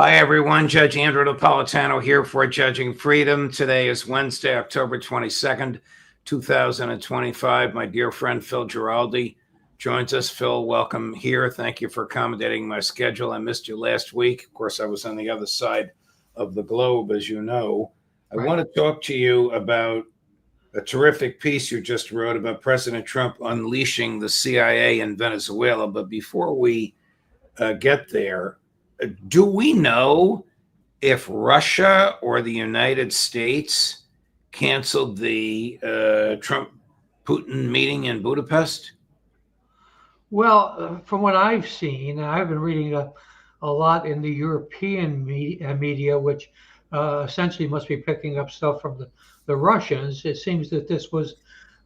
Hi, everyone. Judge Andrew Napolitano here for Judging Freedom. Today is Wednesday, October 22nd, 2025. My dear friend Phil Giraldi joins us. Phil, welcome here. Thank you for accommodating my schedule. I missed you last week. Of course, I was on the other side of the globe, as you know. I want to talk to you about a terrific piece you just wrote about President Trump unleashing the CIA in Venezuela. But before we get there, do we know if Russia or the United States canceled the Trump-Putin meeting in Budapest? Well, from what I've seen, I've been reading a lot in the European media, which essentially must be picking up stuff from the Russians. It seems that this was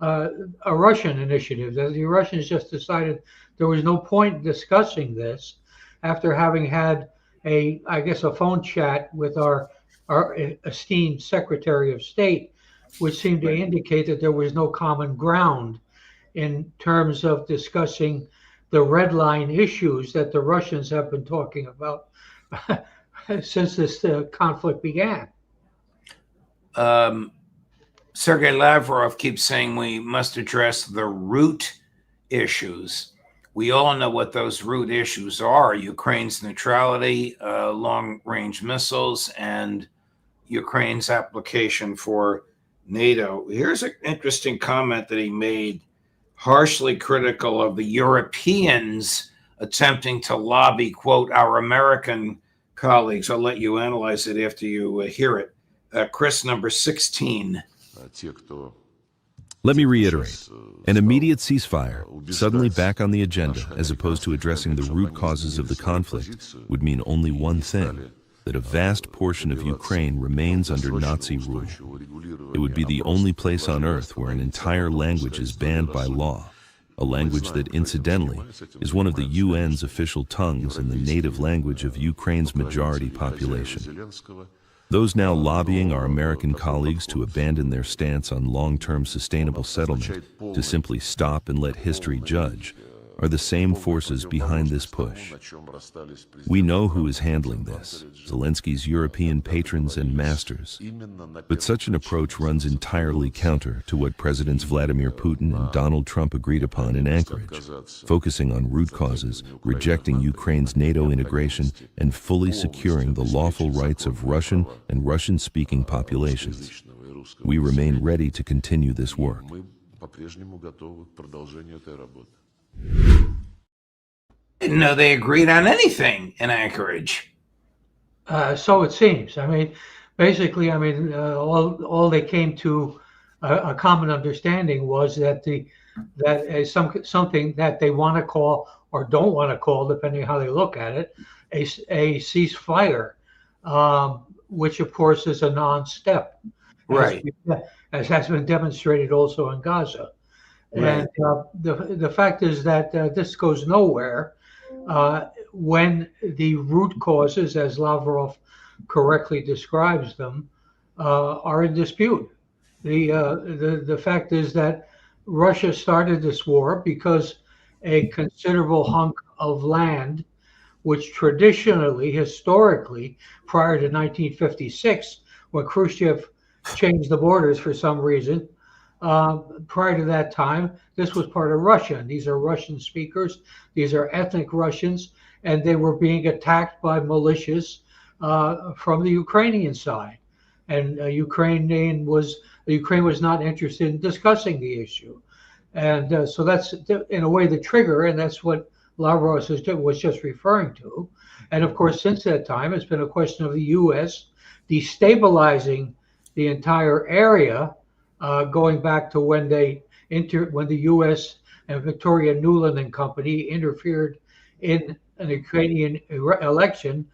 a Russian initiative, that the Russians just decided there was no point in discussing this after having had a phone chat with our esteemed Secretary of State, which seemed to indicate that there was no common ground in terms of discussing the red line issues that the Russians have been talking about since this conflict began. Sergei Lavrov keeps saying we must address the root issues. We all know what those root issues are: Ukraine's neutrality, long-range missiles, and Ukraine's application for NATO. Here's an interesting comment that he made, harshly critical of the Europeans attempting to lobby, quote, our American colleagues. I'll let you analyze it after you hear it. Chris, number 16. Let me reiterate, an immediate ceasefire, suddenly back on the agenda, as opposed to addressing the root causes of the conflict, would mean only one thing: that a vast portion of Ukraine remains under Nazi rule. It would be the only place on earth where an entire language is banned by law, a language that, incidentally, is one of the UN's official tongues and the native language of Ukraine's majority population. Those now lobbying our American colleagues to abandon their stance on long-term sustainable settlement, to simply stop and let history judge, are the same forces behind this push. We know who is handling this: Zelensky's European patrons and masters. But such an approach runs entirely counter to what Presidents Vladimir Putin and Donald Trump agreed upon in Anchorage, focusing on root causes, rejecting Ukraine's NATO integration, and fully securing the lawful rights of Russian and Russian-speaking populations. We remain ready to continue this work. Didn't know they agreed on anything in Anchorage. So it seems. Basically, all they came to a common understanding was that something that they want to call, or don't want to call, depending on how they look at it, a ceasefire, which of course is a non-step, right? As has been demonstrated also in Gaza. Right. And the fact is that this goes nowhere when the root causes, as Lavrov correctly describes them, are in dispute. The fact is that Russia started this war because a considerable hunk of land, which traditionally, historically, prior to 1956, when Khrushchev changed the borders for some reason, prior to that time, this was part of Russia. And these are Russian speakers. These are ethnic Russians, and they were being attacked by militias from the Ukrainian side. And Ukraine was not interested in discussing the issue. And so that's, in a way, the trigger, and that's what Lavrov was just referring to. And of course, since that time, it's been a question of the U.S. destabilizing the entire area, going back to when the U.S. and Victoria Nuland and company interfered in an Ukrainian election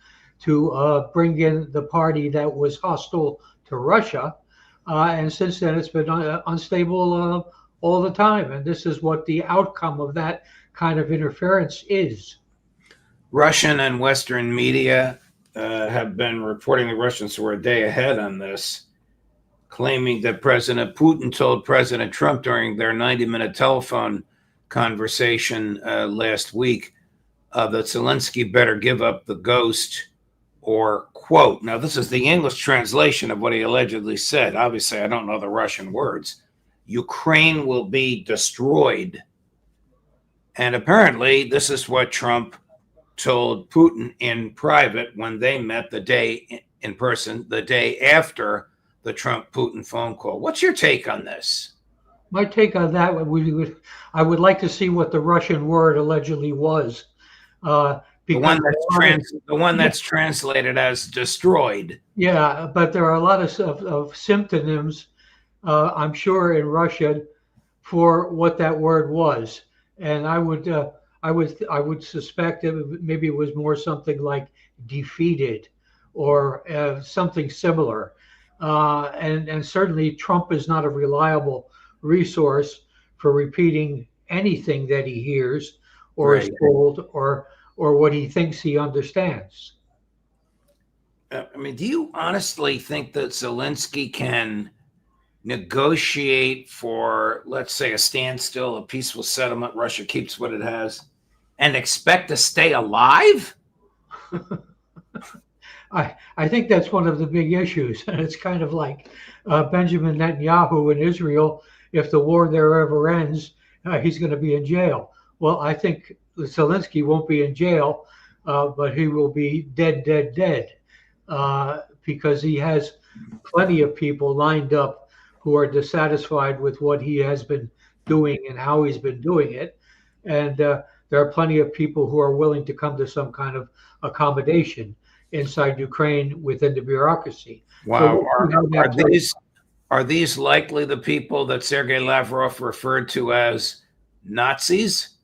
to bring in the party that was hostile to Russia. And since then, it's been unstable all the time. And this is what the outcome of that kind of interference is. Russian and Western media have been reporting the Russians were a day ahead on this, claiming that President Putin told President Trump during their 90-minute telephone conversation last week that Zelensky better give up the ghost or quote. Now, this is the English translation of what he allegedly said. Obviously, I don't know the Russian words. Ukraine will be destroyed. And apparently, this is what Trump told Putin in private when they met the day in person, the day after the Trump-Putin phone call. What's your take on this? My take on that, I would like to see what the Russian word allegedly was. The one that's translated as destroyed. Yeah, but there are a lot of synonyms, I'm sure, in Russian for what that word was, and I would suspect that maybe it was more something like defeated or something similar, and certainly Trump is not a reliable resource for repeating anything that he hears or is told or what he thinks he understands. I mean, do you honestly think that Zelensky can negotiate for, let's say, a standstill, a peaceful settlement, Russia keeps what it has, and expect to stay alive? I think that's one of the big issues. And it's kind of like Benjamin Netanyahu in Israel. If the war there ever ends, he's going to be in jail. Well, I think Zelensky won't be in jail, but he will be dead, because he has plenty of people lined up who are dissatisfied with what he has been doing and how he's been doing it. And there are plenty of people who are willing to come to some kind of accommodation inside Ukraine within the bureaucracy. Wow. So are these likely the people that Sergei Lavrov referred to as Nazis?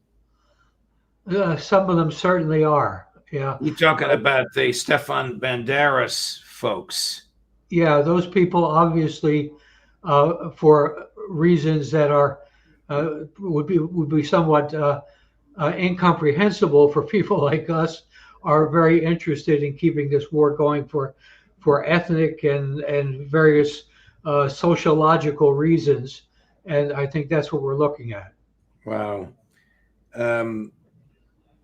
Some of them certainly are. Yeah. You're talking about the Stefan Banderas folks. Yeah, those people obviously, for reasons that are would be somewhat incomprehensible for people like us, are very interested in keeping this war going for ethnic and various sociological reasons, and I think that's what we're looking at. Wow.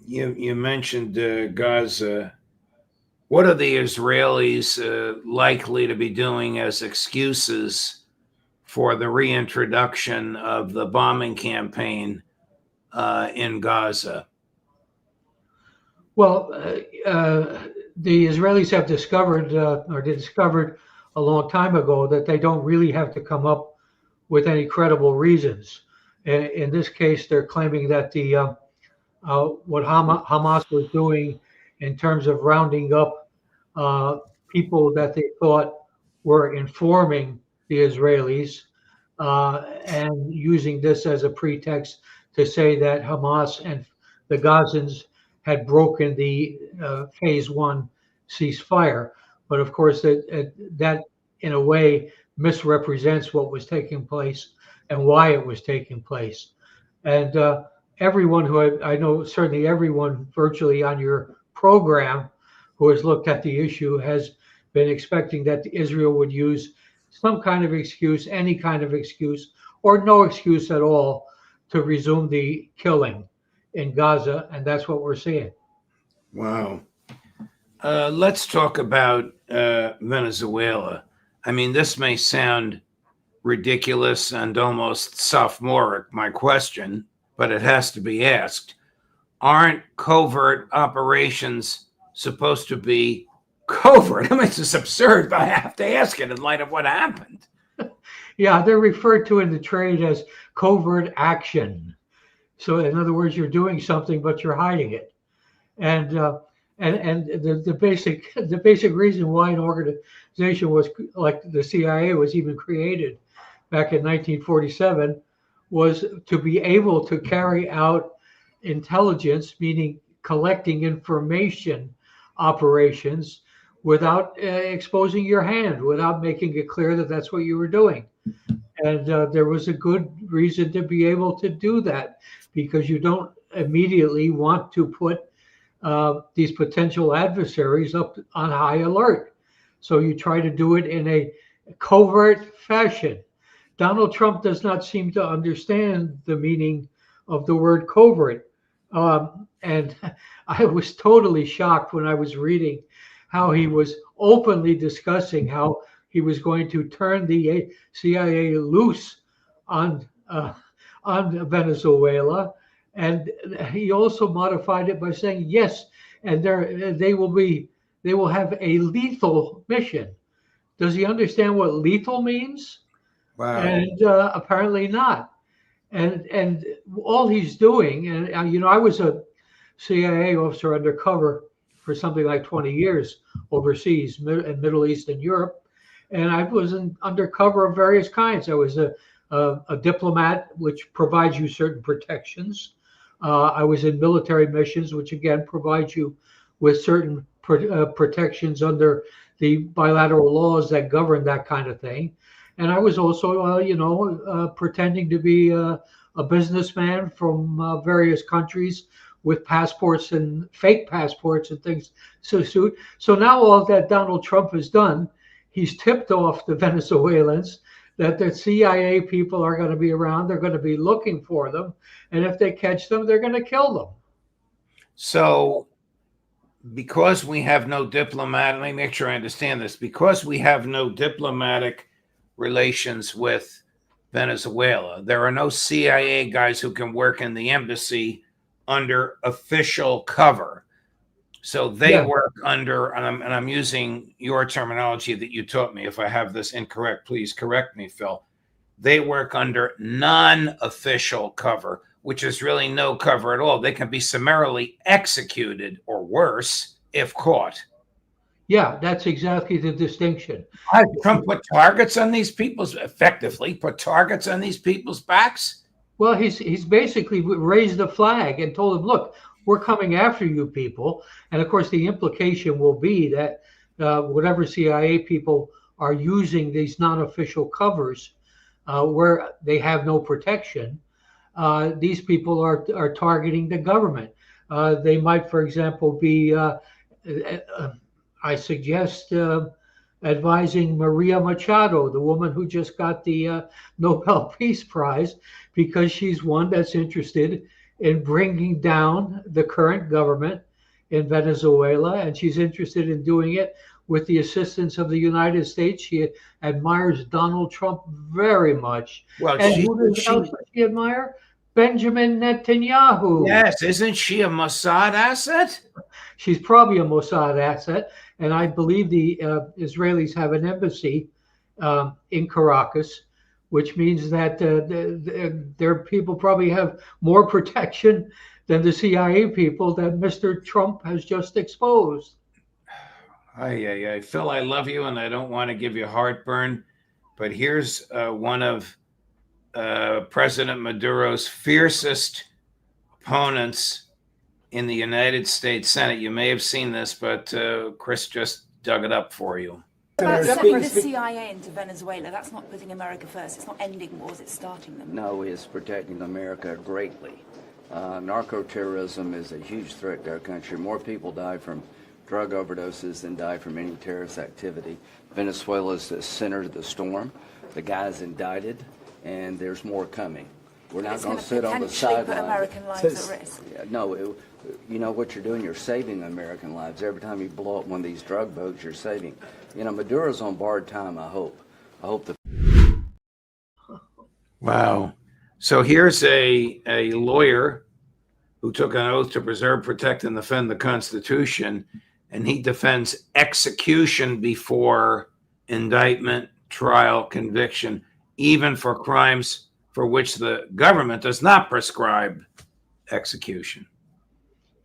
You mentioned Gaza. What are the Israelis likely to be doing as excuses for the reintroduction of the bombing campaign in Gaza? Well, the Israelis have discovered, or they discovered a long time ago, that they don't really have to come up with any credible reasons. In this case, they're claiming that the what Hamas was doing in terms of rounding up people that they thought were informing the Israelis and using this as a pretext to say that Hamas and the Gazans had broken the phase one ceasefire. But of course, that in a way misrepresents what was taking place and why it was taking place. And everyone who I know, certainly everyone virtually on your program who has looked at the issue, has been expecting that Israel would use some kind of excuse, any kind of excuse, or no excuse at all to resume the killing in Gaza, and that's what we're seeing. Wow. Let's talk about Venezuela. I mean, this may sound ridiculous and almost sophomoric, my question, but it has to be asked. Aren't covert operations supposed to be covert? I mean, it's just absurd, but I have to ask it in light of what happened. Yeah, they're referred to in the trade as covert action. So in other words, you're doing something, but you're hiding it. And the basic reason why an organization was like the CIA was even created back in 1947 was to be able to carry out intelligence, meaning collecting information operations without exposing your hand, without making it clear that that's what you were doing. And there was a good reason to be able to do that, because you don't immediately want to put these potential adversaries up on high alert. So you try to do it in a covert fashion. Donald Trump does not seem to understand the meaning of the word covert. And I was totally shocked when I was reading how he was openly discussing how he was going to turn the CIA loose on Venezuela, and he also modified it by saying yes, and they will have a lethal mission. Does he understand what lethal means? Wow. And apparently not. And all he's doing, and I was a CIA officer undercover for something like 20 years overseas in Middle East and Europe, and I was undercover of various kinds. I was a diplomat, which provides you certain protections. I was in military missions, which again provides you with certain protections under the bilateral laws that govern that kind of thing. And I was also, pretending to be a businessman from various countries with passports and fake passports and things. So now all that Donald Trump has done, he's tipped off the Venezuelans that the CIA people are going to be around. They're going to be looking for them. And if they catch them, they're going to kill them. So because we have no diplomat, let me make sure I understand this, because we have no diplomatic relations with Venezuela, there are no CIA guys who can work in the embassy under official cover. So they work under, and I'm using your terminology that you taught me. If I have this incorrect, please correct me, Phil. They work under non-official cover, which is really no cover at all. They can be summarily executed or worse if caught. Yeah, that's exactly the distinction. Trump put targets on these people's, effectively put targets on these people's backs. Well, he's basically raised the flag and told them, look, we're coming after you people. And of course, the implication will be that whatever CIA people are using these non-official covers where they have no protection, these people are targeting the government. They might, for example, be, I suggest, advising Maria Machado, the woman who just got the Nobel Peace Prize, because she's one that's interested in bringing down the current government in Venezuela, and she's interested in doing it with the assistance of the United States. She admires Donald Trump very much. Well, and who else does she admire? Benjamin Netanyahu. Yes, isn't she a Mossad asset? She's probably a Mossad asset, and I believe the Israelis have an embassy in Caracas, which means that their people probably have more protection than the CIA people that Mr. Trump has just exposed. Phil, I love you, and I don't want to give you heartburn, but here's one of President Maduro's fiercest opponents in the United States Senate. You may have seen this, but Chris just dug it up for you. About sending the CIA into Venezuela, that's not putting America first. It's not ending wars, it's starting them. No, it's protecting America greatly. Narco-terrorism is a huge threat to our country. More people die from drug overdoses than die from any terrorist activity. Venezuela is the center of the storm. The guy's indicted, and there's more coming. We're not going to sit on the sidelines. Put American lives at risk. No, you know what you're doing? You're saving American lives. Every time you blow up one of these drug boats, you're saving. You know, Maduro's on borrowed time, I hope. I hope the... Wow. So here's a lawyer who took an oath to preserve, protect, and defend the Constitution, and he defends execution before indictment, trial, conviction, even for crimes for which the government does not prescribe execution.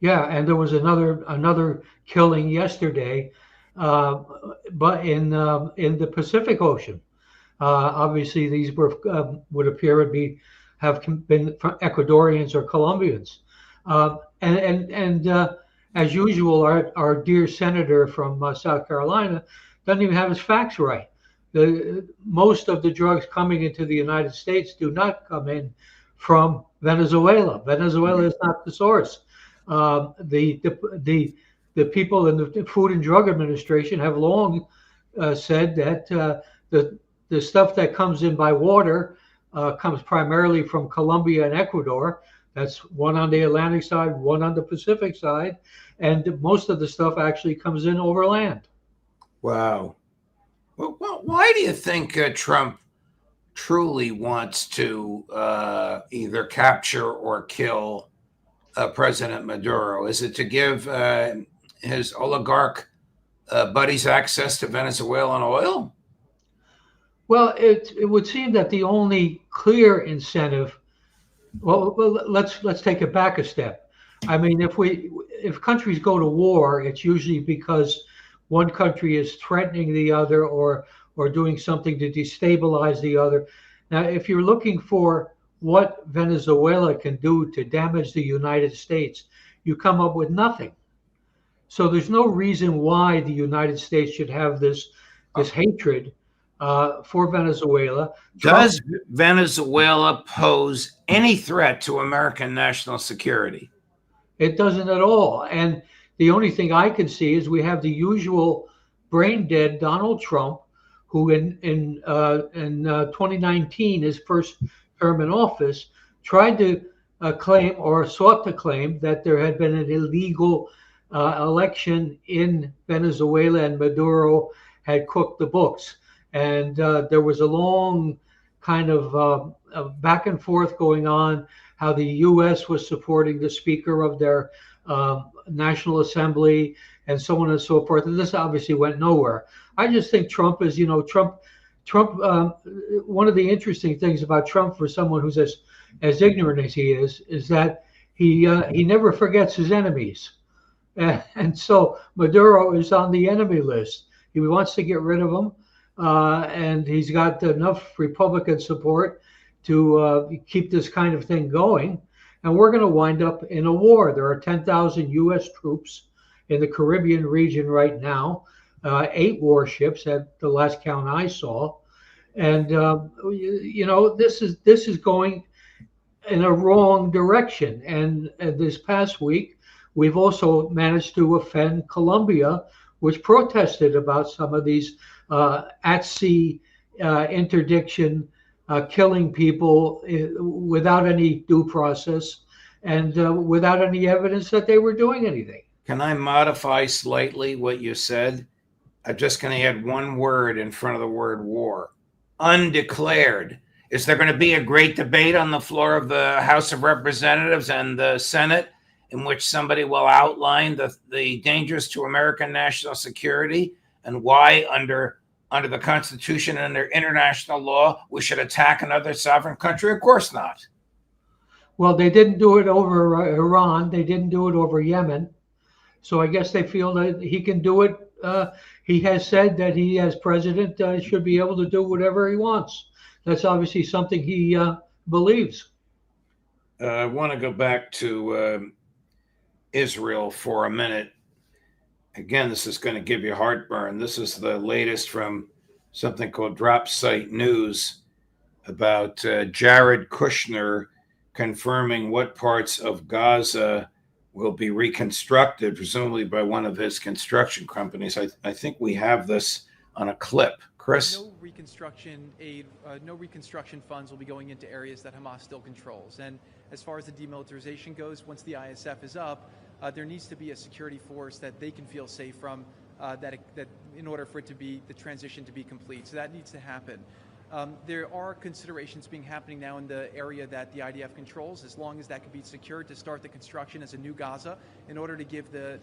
Yeah, and there was another killing yesterday, but in the Pacific Ocean. Obviously, these would appear to have been Ecuadorians or Colombians, and as usual, our dear senator from South Carolina doesn't even have his facts right. Most of the drugs coming into the United States do not come in from Venezuela. Venezuela is not the source. The people in the Food and Drug Administration have long said that the stuff that comes in by water comes primarily from Colombia and Ecuador. That's one on the Atlantic side, one on the Pacific side, and most of the stuff actually comes in over land. Wow. Well, why do you think Trump truly wants to either capture or kill President Maduro? Is it to give his oligarch buddies access to Venezuelan oil? Well, it would seem that the only clear incentive. Well, let's take it back a step. I mean, if countries go to war, it's usually because one country is threatening the other or doing something to destabilize the other. Now, if you're looking for what Venezuela can do to damage the United States, you come up with nothing. So there's no reason why the United States should have this hatred for Venezuela. Does Venezuela pose any threat to American national security? It doesn't at all. And the only thing I can see is we have the usual brain dead Donald Trump, who in 2019, his first term in office, tried to claim or sought to claim that there had been an illegal election in Venezuela and Maduro had cooked the books. And there was a long kind of back and forth going on, how the U.S. was supporting the Speaker of their National Assembly and so on and so forth. And this obviously went nowhere. I just think Trump is, Trump. One of the interesting things about Trump, for someone who's as ignorant as he is that he never forgets his enemies. And so Maduro is on the enemy list. He wants to get rid of him. And he's got enough Republican support to keep this kind of thing going. And we're going to wind up in a war. There are 10,000 U.S. troops in the Caribbean region right now, 8 warships at the last count I saw. And, this is going in a wrong direction. And this past week, we've also managed to offend Colombia, which protested about some of these at-sea interdiction, killing people without any due process and without any evidence that they were doing anything. Can I modify slightly what you said? I'm just going to add one word in front of the word war. Undeclared. Is there going to be a great debate on the floor of the House of Representatives and the Senate in which somebody will outline the dangers to American national security and why under the Constitution and under international law we should attack another sovereign country? Of course not. Well, they didn't do it over Iran. They didn't do it over Yemen. So I guess they feel that he can do it. He has said that he, as president, should be able to do whatever he wants. That's obviously something he believes. I want to go back to Israel for a minute. Again, this is going to give you heartburn. This is the latest from something called Drop Site News about Jared Kushner confirming what parts of Gaza will be reconstructed, presumably by one of his construction companies. I think we have this on a clip. Chris? No reconstruction aid, no reconstruction funds will be going into areas that Hamas still controls. And as far as the demilitarization goes, once the ISF is up, there needs to be a security force that they can feel safe from, that in order for it to be the transition to be complete. So that needs to happen. There are considerations being happening now in the area that the IDF controls, as long as that can be secured, to start the construction as a new Gaza in order to give the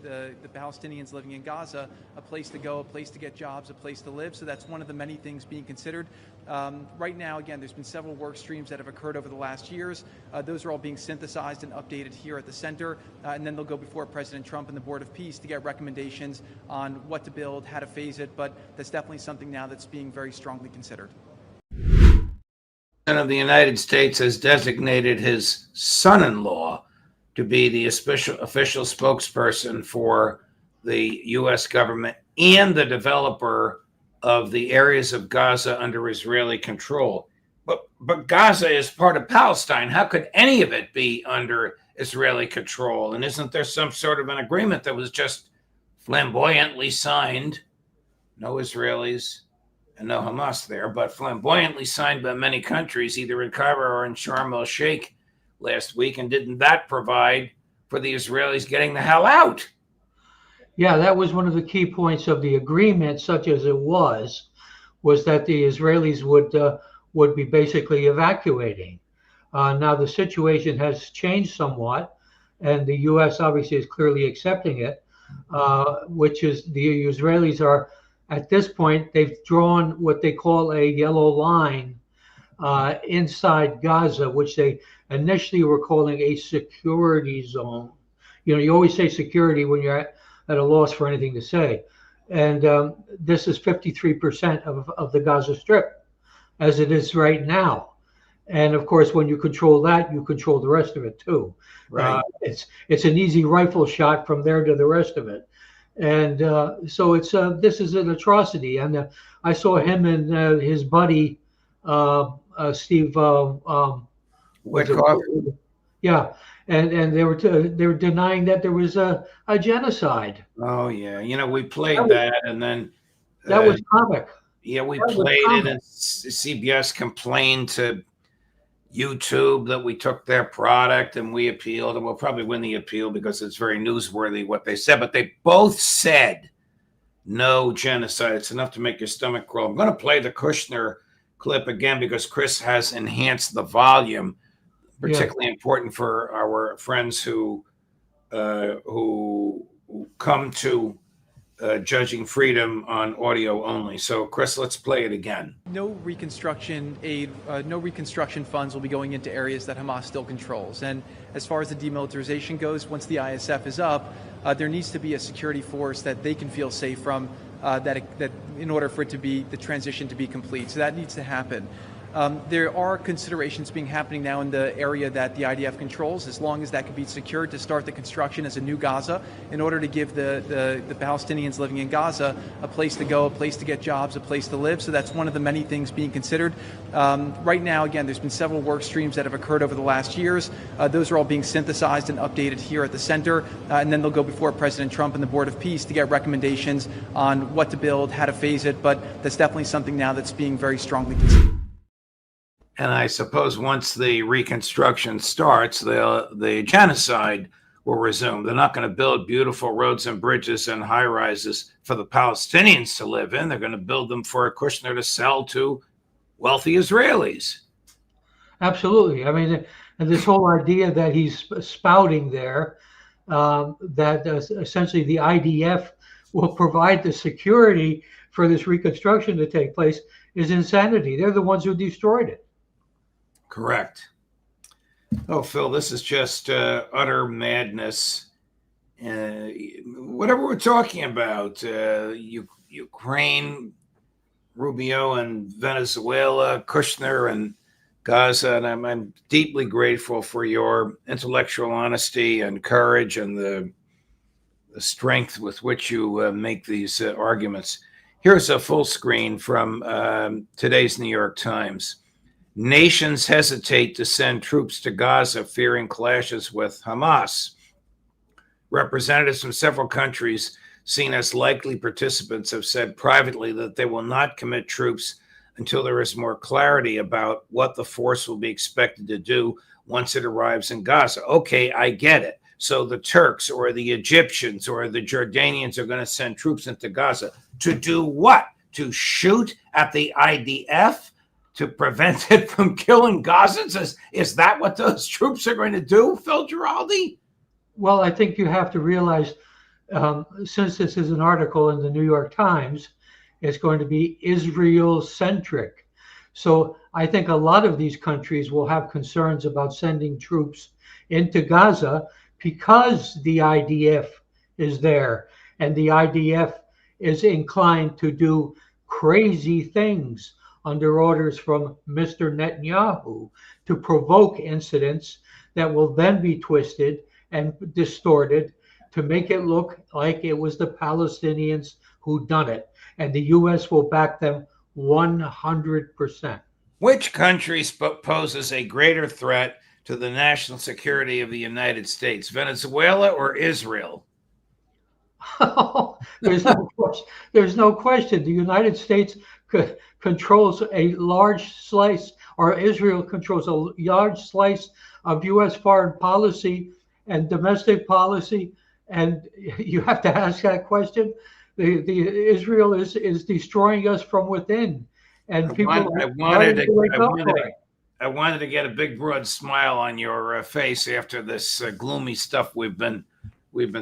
Palestinians living in Gaza a place to go, a place to get jobs, a place to live. So that's one of the many things being considered. Right now, again, there's been several work streams that have occurred over the last years. Those are all being synthesized and updated here at the center, and then they'll go before President Trump and the Board of Peace to get recommendations on what to build, how to phase it, but that's definitely something now that's being very strongly considered. Of the United States has designated his son-in-law to be the official spokesperson for the U.S. government and the developer of the areas of Gaza under Israeli control. But Gaza is part of Palestine. How could any of it be under Israeli control? And isn't there some sort of an agreement that was just flamboyantly signed? No Israelis and no Hamas there, but flamboyantly signed by many countries, either in Cairo or in Sharm el-Sheikh, last week, and didn't that provide for the Israelis getting the hell out? Yeah, that was one of the key points of the agreement, such as it was that the Israelis would be basically evacuating. Now the situation has changed somewhat, and the U.S. obviously is clearly accepting it, which is the Israelis are, at this point, they've drawn what they call a yellow line inside Gaza, which they initially were calling a security zone. You know, you always say security when you're at a loss for anything to say. And this is 53% of the Gaza Strip, as it is right now. And of course, when you control that, you control the rest of it too. Right. It's an easy rifle shot from there to the rest of it. And so this is an atrocity. And I saw him and his buddy Steve Witkoff. Yeah, and they were denying that there was a genocide. Oh yeah, you know, we played that, and then that was comic. Yeah, we played it, and CBS complained to YouTube that we took their product, and we appealed, and we'll probably win the appeal because it's very newsworthy what they said. But they both said no genocide. It's enough to make your stomach crawl. I'm going to play the Kushner clip again because Chris has enhanced the volume. Particularly important for our friends who come to Judging Freedom on audio only. So, Chris, let's play it again. No reconstruction aid, no reconstruction funds will be going into areas that Hamas still controls. And as far as the demilitarization goes, once the ISF is up, there needs to be a security force that they can feel safe from. That in order for it to be the transition to be complete, so that needs to happen. There are considerations being happening now in the area that the IDF controls, as long as that can be secured, to start the construction as a new Gaza in order to give the Palestinians living in Gaza a place to go, a place to get jobs, a place to live. So that's one of the many things being considered. Right now, again, there's been several work streams that have occurred over the last years. Those are all being synthesized and updated here at the center, and then they'll go before President Trump and the Board of Peace to get recommendations on what to build, how to phase it. But that's definitely something now that's being very strongly considered. And I suppose once the reconstruction starts, the genocide will resume. They're not going to build beautiful roads and bridges and high rises for the Palestinians to live in. They're going to build them for Kushner to sell to wealthy Israelis. Absolutely. I mean, and this whole idea that he's spouting there, that essentially the IDF will provide the security for this reconstruction to take place, is insanity. They're the ones who destroyed it. Correct. Oh, Phil, this is just utter madness. Whatever we're talking about, Ukraine, Rubio and Venezuela, Kushner and Gaza, and I'm deeply grateful for your intellectual honesty and courage and the strength with which you make these arguments. Here's a full screen from today's New York Times. Nations hesitate to send troops to Gaza, fearing clashes with Hamas. Representatives from several countries seen as likely participants have said privately that they will not commit troops until there is more clarity about what the force will be expected to do once it arrives in Gaza. Okay, I get it. So the Turks or the Egyptians or the Jordanians are going to send troops into Gaza to do what? To shoot at the IDF? To prevent it from killing Gazans? Is that what those troops are going to do, Phil Giraldi? Well, I think you have to realize, since this is an article in the New York Times, it's going to be Israel-centric. So I think a lot of these countries will have concerns about sending troops into Gaza because the IDF is there, and the IDF is inclined to do crazy things under orders from Mr. Netanyahu to provoke incidents that will then be twisted and distorted to make it look like it was the Palestinians who done it. And the U.S. will back them 100%. Which country poses a greater threat to the national security of the United States, Venezuela or Israel? There's no question. The United States controls a large slice, or Israel controls a large slice of U.S. foreign policy and domestic policy. And you have to ask that question. The Israel is destroying us from within, and I wanted to get a big broad smile on your face after this gloomy stuff we've been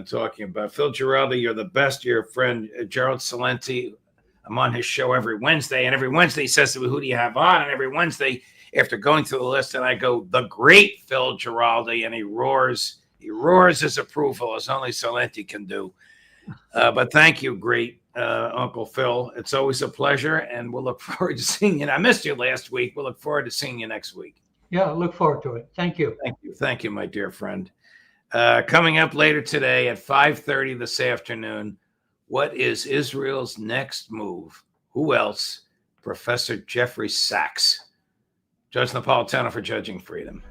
talking about. Phil Giraldi, you're the best. Your friend Gerald Celente. I'm on his show every Wednesday, and every Wednesday he says to me, "Who do you have on?" And every Wednesday, after going through the list, and I go, "The great Phil Giraldi," and he roars his approval as only Celente can do. But thank you, great Uncle Phil. It's always a pleasure, and we'll look forward to seeing you. And I missed you last week. We'll look forward to seeing you next week. Yeah, look forward to it. Thank you. Thank you, my dear friend. Coming up later today at 5:30 this afternoon, what is Israel's next move? Who else? Professor Jeffrey Sachs. Judge Napolitano for Judging Freedom.